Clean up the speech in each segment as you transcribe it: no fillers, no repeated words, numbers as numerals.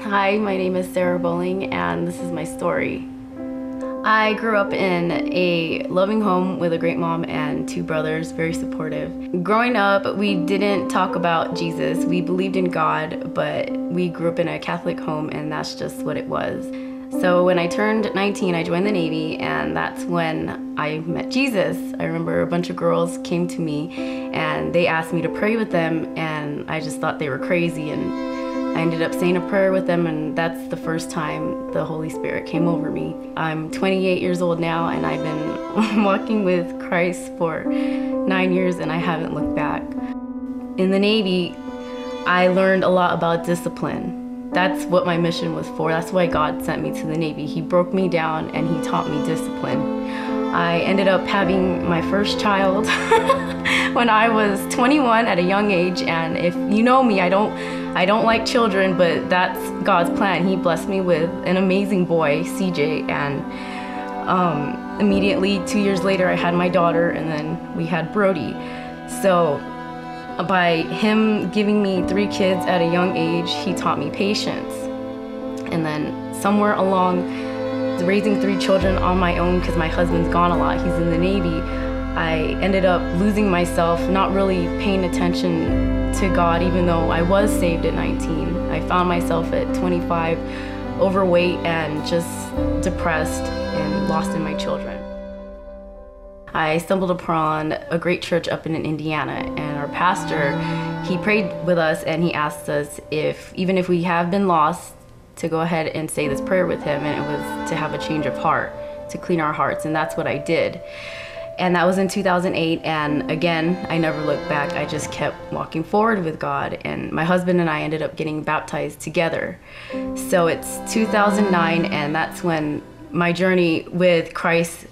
Hi, my name is Sara Boling, and this is my story. I grew up in a loving home with a great mom and two brothers, very supportive. Growing up, we didn't talk about Jesus. We believed in God, but we grew up in a Catholic home, and that's just what it was. So when I turned 19, I joined the Navy, and that's when I met Jesus. I remember a bunch of girls came to me, and they asked me to pray with them, and I just thought they were crazy, and I ended up saying a prayer with them, and that's the first time the Holy Spirit came over me. I'm 28 years old now, and I've been walking with Christ for 9 years, and I haven't looked back. In the Navy, I learned a lot about discipline. That's what my mission was for. That's why God sent me to the Navy. He broke me down, and He taught me discipline. I ended up having my first child when I was 21 at a young age, and if you know me, I don't like children, but that's God's plan. He blessed me with an amazing boy, CJ, and immediately 2 years later I had my daughter, and then we had Brody. So by Him giving me 3 kids at a young age, He taught me patience. And then somewhere along raising 3 children on my own, because my husband's gone a lot, he's in the Navy, I ended up losing myself, not really paying attention to God, even though I was saved at 19. I found myself at 25 overweight and just depressed and lost in my children. I stumbled upon a great church up in Indiana, and our pastor, he prayed with us, and he asked us if, even if we have been lost, to go ahead and say this prayer with him, and it was to have a change of heart, to clean our hearts, and that's what I did. And that was in 2008, and again, I never looked back. I just kept walking forward with God, and my husband and I ended up getting baptized together. So it's 2009, and that's when my journey with Christ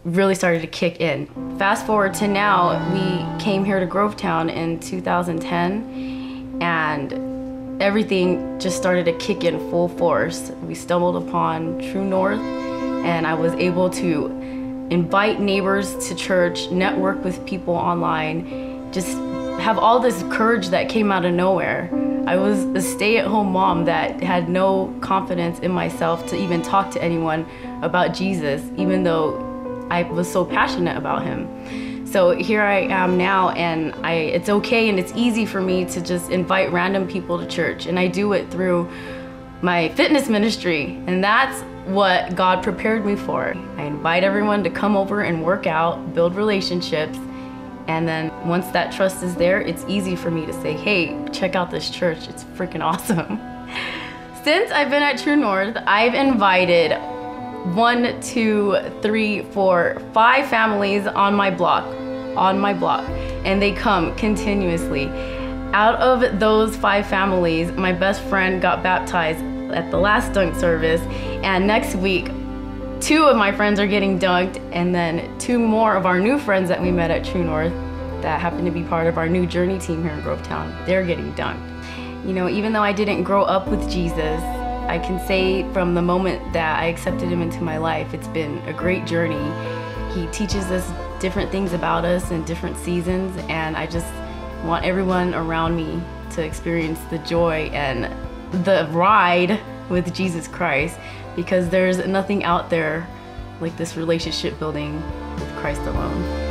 really started to kick in. Fast forward to now, we came here to Grovetown in 2010, and everything just started to kick in full force. We stumbled upon True North, and I was able to invite neighbors to church, network with people online, just have all this courage that came out of nowhere. I was a stay-at-home mom that had no confidence in myself to even talk to anyone about Jesus, even though I was so passionate about Him. So here I am now, and it's okay and it's easy for me to just invite random people to church, and I do it through my fitness ministry, and that's what God prepared me for. I invite everyone to come over and work out, build relationships, and then once that trust is there, it's easy for me to say, hey, check out this church, it's freaking awesome. Since I've been at True North, I've invited 1, 2, 3, 4, 5 families on my block, and they come continuously. Out of those 5 families, my best friend got baptized at the last dunk service, and next week 2 of my friends are getting dunked, and then 2 more of our new friends that we met at True North that happen to be part of our new journey team here in Grovetown, they're getting dunked. You know, even though I didn't grow up with Jesus, I can say from the moment that I accepted Him into my life, it's been a great journey. He teaches us different things about us in different seasons, and I just want everyone around me to experience the joy and the ride with Jesus Christ, because there's nothing out there like this relationship building with Christ alone.